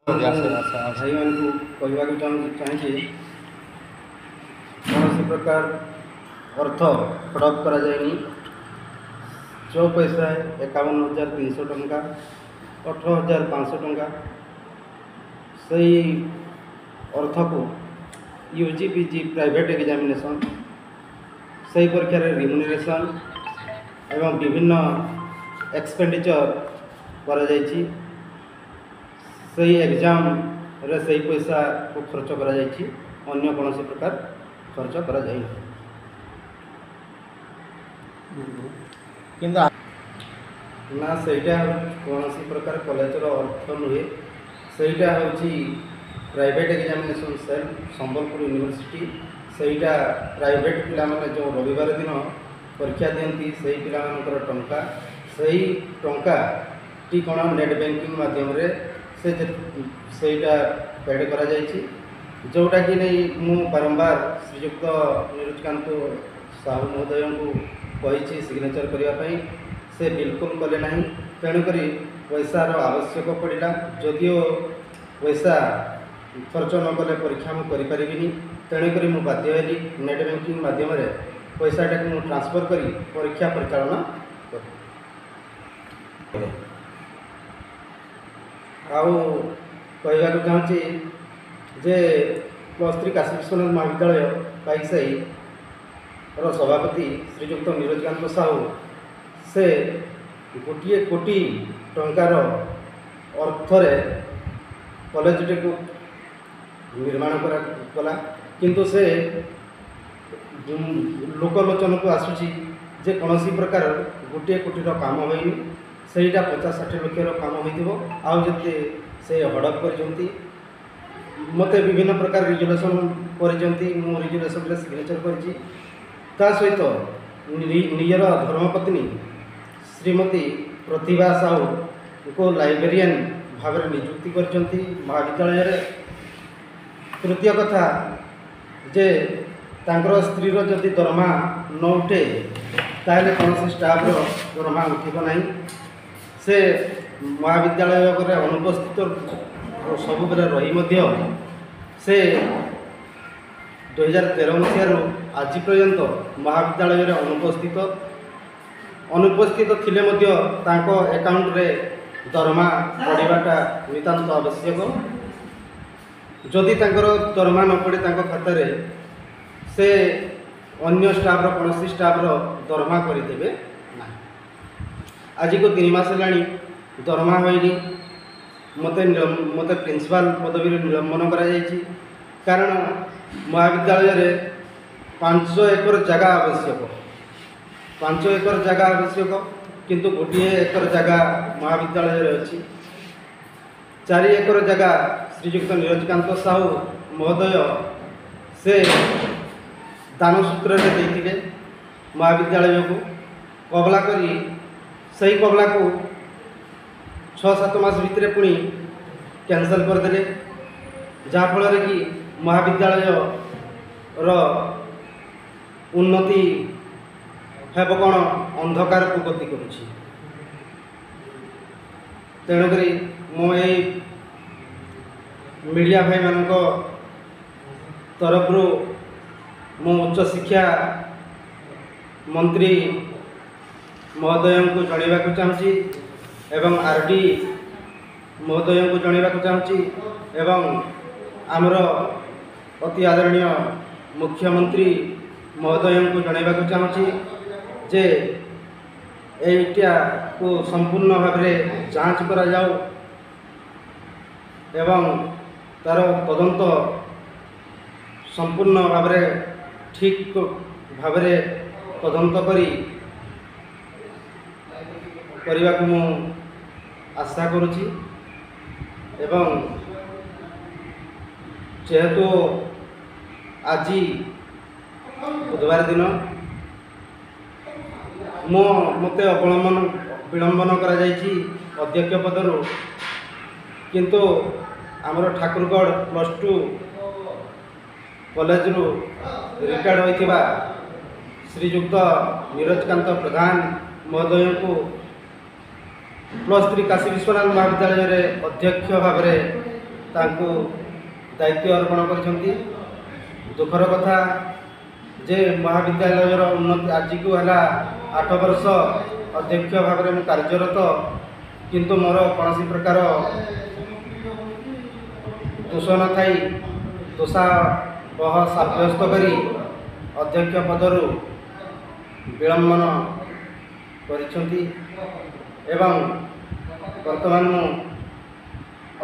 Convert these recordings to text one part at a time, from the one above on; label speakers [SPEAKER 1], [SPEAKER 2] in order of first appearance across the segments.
[SPEAKER 1] भाई मान कहवाक चाहिए कौन प्रकार अर्थ हड़प करा जाएनी। जो पैसा 51,300 टंका 18,500 टंका से अर्थ को यूजी पीजी प्राइवेट एग्जामिनेशन से परीक्षा रिम्यूनरेशन एवं विभिन्न एक्सपेंडिचर करा जायछि। सही एग्जाम रे सही पैसा को खर्च करा जायछि, अन्य कौन प्रकार खर्च करा जाय ना सेटा कौन प्रकार कॉलेज रो अर्थ नुहे। सेटा होछि private examination cell Sambalpur university. सेटा प्राइवेट पिला माने जो रविवार दिन परीक्षा दियंती सही पिला मानकर टंका सही टंका टी कौन नेट बैंकिंग माध्यम रे सेटा पेड करा जायछि। जोटा कि नहीं मु बारंबार श्रीयुक्त निरुचकांत साहू महोदय को कही सिग्नेचर करने से बिल्कुल कले ना। तेणुक पैसार आवश्यक पड़ा, जदिओ पैसा खर्च न कले परीक्षा मुझे तेणुक मु बाध्य हेली नेट बैंकिंग माध्यम पैसाटा को ट्रांसफर करी परीक्षा परिचालन कहवाक चाहूँगी जे +3 काशी विश्वनाथ महाविद्यालय पाइकसाई सभापति श्रीयुक्त निरुचकांत साहू से 1 कोटी टंकार अर्थरे कॉलेज को निर्माण कला, किंतु से लोकलोचन को आसूची जे कौन प्रकार 1 कोटी काम होनी सेटा 50-60 लाख काम होते से हड़प कर मत विभिन्न प्रकार रिजोल्यूशन कर रिजोल्यूशन सिग्नेचर कर सहित निजर धर्मपत्नी श्रीमती प्रतिभा साहू को लाइब्रेरियन भाव में नियुक्ति कर महाविद्यालय। तृतीय कथा जे तांकर स्त्री जदि दरमा न उठे ताहले कौन स्टाफ दरमा उठब ना। से महाविद्यालय अनुपस्थित सब बेले रही से 2013 मसीह आज पर्यंत महाविद्यालय अनुपस्थित थिले मध्य तांको अकाउंट रे दरमा पड़ाटा नितांत आवश्यक। जदि तांकर दरमा न पड़े तांको खाता रे से अन्य स्टाफ कौन स्टाफ दरमा करदेवे ना। आज को 3 मास है दरमा होनी मत प्रिंसिपाल पदवी निलंबन करा जायछि। कारण महाविद्यालय 5 एकर जगह आवश्यक, 5 एकर जगह आवश्यक, किंतु 1 एकर जगह महाविद्यालय अच्छी। 4 एकर जगह श्रीयुक्त निरुचकांत साहू महोदय से दान सूत्र देते महाविद्यालय को कबला करी सही कबला को 6-7 मास भितर पुणी कैंसल करदे, जहाँफल कि महाविद्यालय उन्नति हेब कौन अंधकार को गति करुछि। तेणुक मो मीडिया भाई मान तरफ मो उच्च शिक्षा मंत्री महोदय को जनवाक चाहूँगी एवं आरडी महोदय को जनवाक चाहूँगी एवं आमर अति आदरणीय मुख्यमंत्री महोदय को जनवाक चाहूँगी जे एटा को संपूर्ण भाव में जांच करा जाऊ एवं तार तदंत संपूर्ण भाव में ठीक भाव में तदंत करने को मु आशा करुछि। एवं जेहेतु आज बुधवार दिन मते विलंबन करा जायछि अध्यक्ष पदर, किंतु आमर ठाकुरगढ़ +2 कॉलेज रिटायर्ड होइथिबा श्रीयुक्त निरुचकांत प्रधान महोदय को +3 काशी विश्वनाथ महाविद्यालय अध्यक्ष भाव में ତାଙ୍କୁ ଦାୟିତ୍ୱ ଅର୍ପଣ କରିଛନ୍ତି। ଦୁଃଖର କଥା ଯେ ମହାବିଦ୍ୟାଳୟର ଉନ୍ନତି ଆଜିକୁ ହେଲା 8 ବର୍ଷ ଅଧ୍ୟକ୍ଷ ଭାବରେ ମୁଁ କାର୍ଯ୍ୟରତ, କିନ୍ତୁ ମୋର କୌଣସି ପ୍ରକାର ଦୋଷ ନଥାଇ ଦୋଷାବହ ସାବ୍ୟସ୍ତ କରି ଅଧ୍ୟକ୍ଷ ପଦରୁ ବିଳମ୍ବନ କରିଛନ୍ତି ଏବଂ ବର୍ତ୍ତମାନ ମୁଁ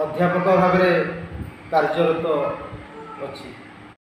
[SPEAKER 1] ଅଧ୍ୟାପକ ଭାବରେ କାର୍ଯ୍ୟରତ ଅଛି।